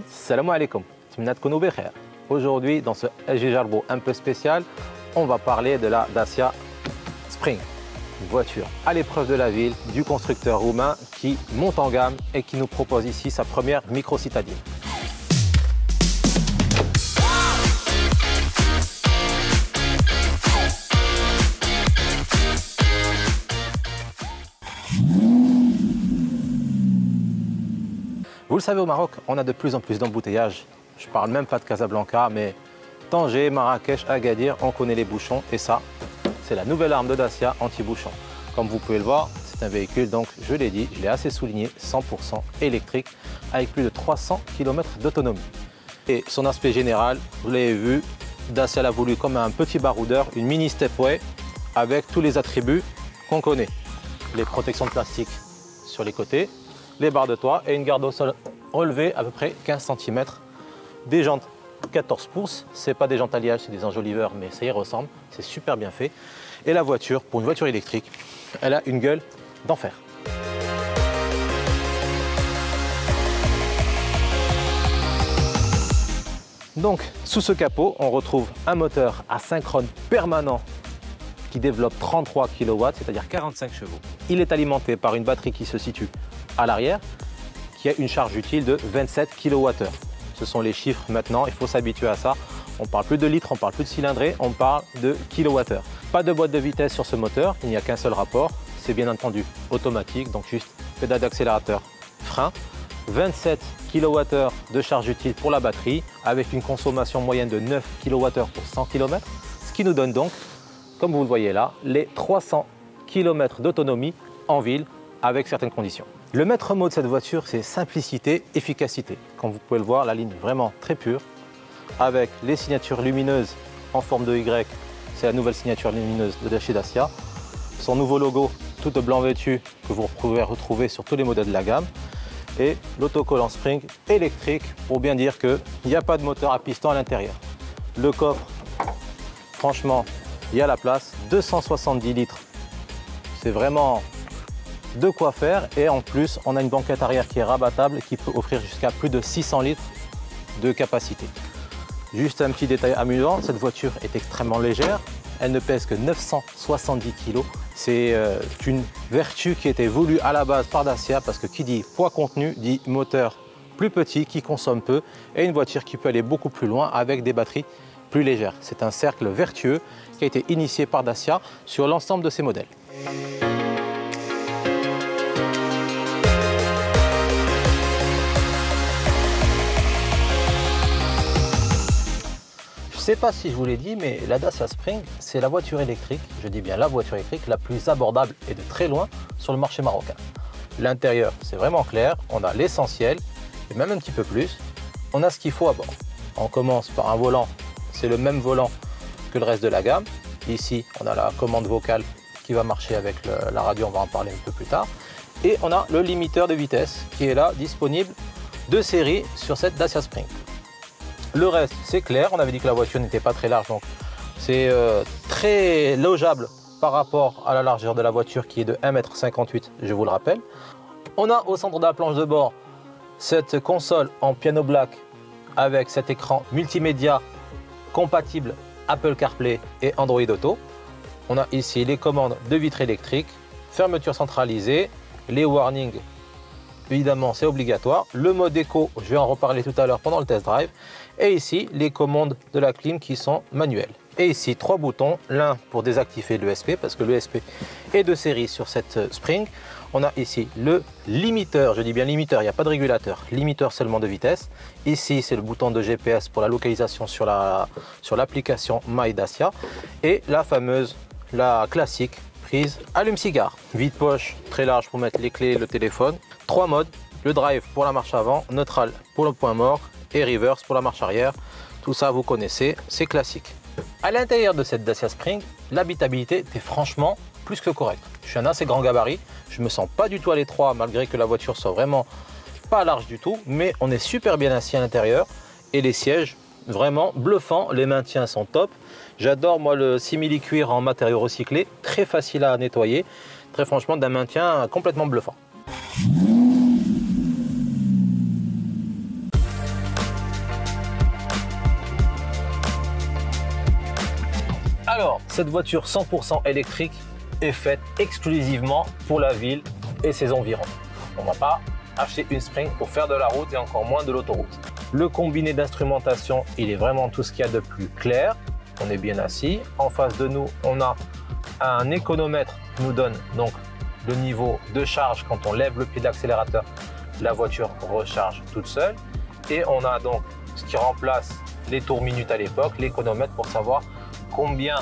Salam alaikum. Aujourd'hui, dans ce SG Jarbo un peu spécial, on va parler de la Dacia Spring. Une voiture à l'épreuve de la ville du constructeur roumain qui monte en gamme et qui nous propose ici sa première micro-citadine. Vous le savez, au Maroc, on a de plus en plus d'embouteillages. Je ne parle même pas de Casablanca, mais Tanger, Marrakech, Agadir, on connaît les bouchons. Et ça, c'est la nouvelle arme de Dacia anti-bouchon. Comme vous pouvez le voir, c'est un véhicule, donc je l'ai dit, je l'ai assez souligné, 100% électrique, avec plus de 300 km d'autonomie. Et son aspect général, vous l'avez vu, Dacia l'a voulu comme un petit baroudeur, une mini stepway, avec tous les attributs qu'on connaît. Les protections de plastique sur les côtés, les barres de toit et une garde au sol relevée à peu près 15 cm. Des jantes 14 pouces, c'est pas des jantes alliages, c'est des enjoliveurs, mais ça y ressemble, c'est super bien fait. Et la voiture, pour une voiture électrique, elle a une gueule d'enfer. Donc, sous ce capot, on retrouve un moteur asynchrone permanent qui développe 33 kW, c'est-à-dire 45 chevaux. Il est alimenté par une batterie qui se situe à l'arrière, qui a une charge utile de 27 kWh. Ce sont les chiffres maintenant, il faut s'habituer à ça. On ne parle plus de litres, on ne parle plus de cylindrée, on parle de kWh. Pas de boîte de vitesse sur ce moteur, il n'y a qu'un seul rapport. C'est bien entendu automatique, donc juste pédale d'accélérateur, frein. 27 kWh de charge utile pour la batterie, avec une consommation moyenne de 9 kWh pour 100 km, ce qui nous donne donc, comme vous le voyez là, les 300 km d'autonomie en ville, avec certaines conditions. Le maître mot de cette voiture, c'est simplicité, efficacité. Comme vous pouvez le voir, la ligne est vraiment très pure, avec les signatures lumineuses en forme de Y, c'est la nouvelle signature lumineuse de chez Dacia. Son nouveau logo, tout blanc vêtu, que vous pouvez retrouver sur tous les modèles de la gamme. Et l'autocollant Spring électrique, pour bien dire qu'il n'y a pas de moteur à piston à l'intérieur. Le coffre, franchement, il y a la place, 270 litres. C'est vraiment de quoi faire, et en plus on a une banquette arrière qui est rabattable qui peut offrir jusqu'à plus de 600 litres de capacité. Juste un petit détail amusant, cette voiture est extrêmement légère, elle ne pèse que 970 kg. C'est une vertu qui était voulue à la base par Dacia, parce que qui dit poids contenu dit moteur plus petit qui consomme peu, et une voiture qui peut aller beaucoup plus loin avec des batteries plus légères. C'est un cercle vertueux qui a été initié par Dacia sur l'ensemble de ses modèles. Je ne sais pas si je vous l'ai dit, mais la Dacia Spring, c'est la voiture électrique, je dis bien la voiture électrique, la plus abordable et de très loin sur le marché marocain. L'intérieur, c'est vraiment clair, on a l'essentiel, et même un petit peu plus, on a ce qu'il faut à bord. On commence par un volant, c'est le même volant que le reste de la gamme. Ici, on a la commande vocale qui va marcher avec la radio, on va en parler un peu plus tard. Et on a le limiteur de vitesse qui est là, disponible de série sur cette Dacia Spring. Le reste, c'est clair, on avait dit que la voiture n'était pas très large, donc c'est très logeable par rapport à la largeur de la voiture qui est de 1,58 m, je vous le rappelle. On a au centre de la planche de bord cette console en piano black avec cet écran multimédia compatible Apple CarPlay et Android Auto. On a ici les commandes de vitres électriques, fermeture centralisée, les warnings. Évidemment, c'est obligatoire. Le mode éco, je vais en reparler tout à l'heure pendant le test drive. Et ici, les commandes de la clim qui sont manuelles. Et ici, 3 boutons. L'un pour désactiver l'ESP, parce que l'ESP est de série sur cette Spring. On a ici le limiteur, je dis bien limiteur, il n'y a pas de régulateur. Limiteur seulement de vitesse. Ici, c'est le bouton de GPS pour la localisation sur l'application My Dacia. Et la fameuse, la classique, prise allume-cigare. Vide-poche, très large pour mettre les clés, le téléphone. 3 modes, le drive pour la marche avant, neutral pour le point mort et reverse pour la marche arrière. Tout ça, vous connaissez, c'est classique. À l'intérieur de cette Dacia Spring, l'habitabilité était franchement plus que correcte. Je suis un assez grand gabarit, je me sens pas du tout à l'étroit malgré que la voiture soit vraiment pas large du tout, mais on est super bien assis à l'intérieur et les sièges vraiment bluffants, les maintiens sont top. J'adore moi le simili-cuir en matériaux recyclés, très facile à nettoyer, très franchement d'un maintien complètement bluffant. Alors, cette voiture 100% électrique est faite exclusivement pour la ville et ses environs. On ne va pas acheter une Spring pour faire de la route et encore moins de l'autoroute. Le combiné d'instrumentation, il est vraiment tout ce qu'il y a de plus clair. On est bien assis. En face de nous, on a un économètre qui nous donne donc le niveau de charge. Quand on lève le pied de l'accélérateur, la voiture recharge toute seule. Et on a donc ce qui remplace les tours minutes à l'époque, l'économètre, pour savoir combien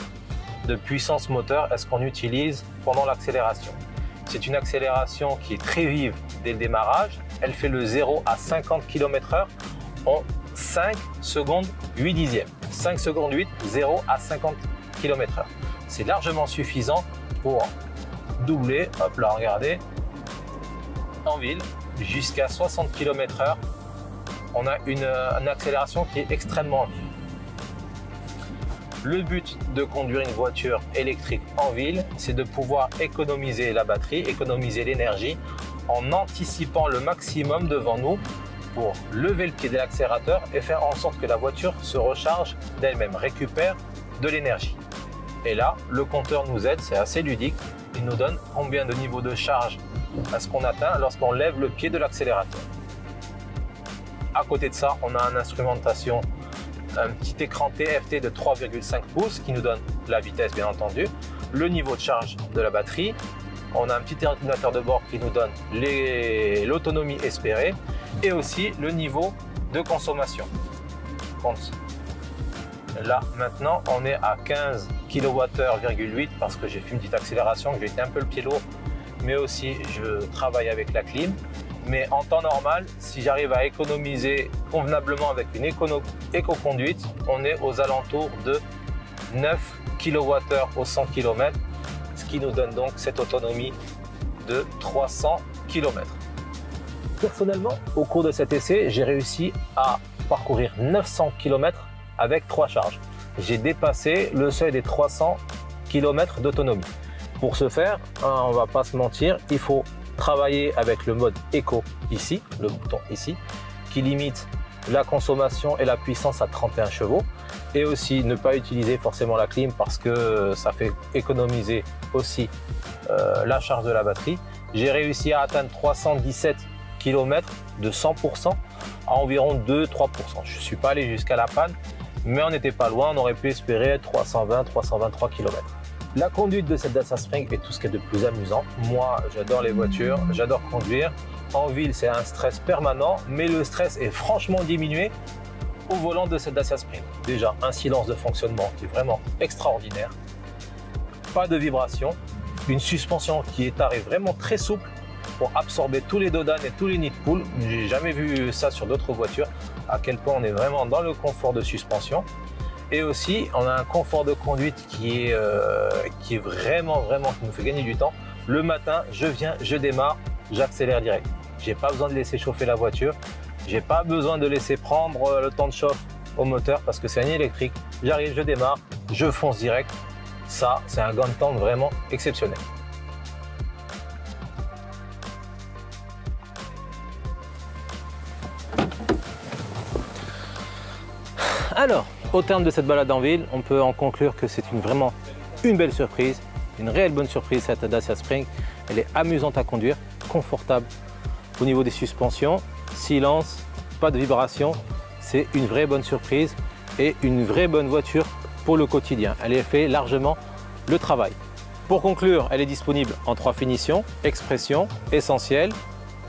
de puissance moteur est-ce qu'on utilise pendant l'accélération. C'est une accélération qui est très vive dès le démarrage. Elle fait le 0 à 50 km/h en 5 secondes 8 dixièmes. 5 secondes 8, 0 à 50 km/h. C'est largement suffisant pour doubler, hop là, regardez, en ville, jusqu'à 60 km/h. On a une accélération qui est extrêmement vive. Le but de conduire une voiture électrique en ville, c'est de pouvoir économiser la batterie, économiser l'énergie en anticipant le maximum devant nous pour lever le pied de l'accélérateur et faire en sorte que la voiture se recharge d'elle-même, récupère de l'énergie. Et là, le compteur nous aide, c'est assez ludique. Il nous donne combien de niveaux de charge est-ce qu'on atteint lorsqu'on lève le pied de l'accélérateur. À côté de ça, on a une instrumentation, un petit écran TFT de 3,5 pouces qui nous donne la vitesse bien entendu, le niveau de charge de la batterie. On a un petit ordinateur de bord qui nous donne l'autonomie espérée et aussi le niveau de consommation. Là maintenant on est à 15 kWh,8 parce que j'ai fait une petite accélération, que j'ai été un peu le pied lourd, mais aussi je travaille avec la clim. Mais en temps normal, si j'arrive à économiser convenablement avec une éco-conduite, on est aux alentours de 9 kWh au 100 km, ce qui nous donne donc cette autonomie de 300 km. Personnellement, au cours de cet essai, j'ai réussi à parcourir 900 km avec 3 charges. J'ai dépassé le seuil des 300 km d'autonomie. Pour ce faire, on ne va pas se mentir, il faut travailler avec le mode éco ici, le bouton ici, qui limite la consommation et la puissance à 31 chevaux, et aussi ne pas utiliser forcément la clim parce que ça fait économiser aussi la charge de la batterie. J'ai réussi à atteindre 317 km de 100% à environ 2-3%. Je ne suis pas allé jusqu'à la panne, mais on n'était pas loin, on aurait pu espérer 320-323 km. La conduite de cette Dacia Spring est tout ce qui est de plus amusant. Moi, j'adore les voitures, j'adore conduire. En ville, c'est un stress permanent, mais le stress est franchement diminué au volant de cette Dacia Spring. Déjà, un silence de fonctionnement qui est vraiment extraordinaire. Pas de vibration, une suspension qui est tarée vraiment très souple pour absorber tous les dodanes et tous les nids de poules. J'ai jamais vu ça sur d'autres voitures, à quel point on est vraiment dans le confort de suspension. Et aussi, on a un confort de conduite qui est vraiment, qui nous fait gagner du temps. Le matin, je viens, je démarre, j'accélère direct. J'ai pas besoin de laisser chauffer la voiture. J'ai pas besoin de laisser prendre le temps de chauffe au moteur parce que c'est un électrique. J'arrive, je démarre, je fonce direct. Ça, c'est un gain de temps vraiment exceptionnel. Alors, au terme de cette balade en ville, on peut en conclure que c'est vraiment une belle surprise, une réelle bonne surprise cette Dacia Spring. Elle est amusante à conduire, confortable au niveau des suspensions, silence, pas de vibration. C'est une vraie bonne surprise et une vraie bonne voiture pour le quotidien. Elle fait largement le travail. Pour conclure, elle est disponible en 3 finitions, Expression, Essentiel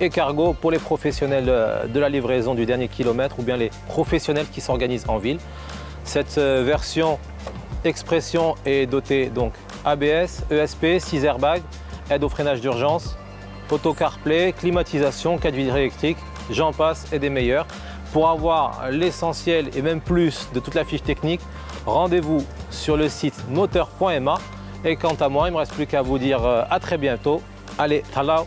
et Cargo pour les professionnels de la livraison du dernier kilomètre ou bien les professionnels qui s'organisent en ville. Cette version Expression est dotée donc ABS, ESP, 6 airbags, aide au freinage d'urgence, auto CarPlay, climatisation, 4 vitres électriques, j'en passe et des meilleurs. Pour avoir l'essentiel et même plus de toute la fiche technique, rendez-vous sur le site moteur.ma. Et quant à moi, il ne me reste plus qu'à vous dire à très bientôt. Allez, ciao!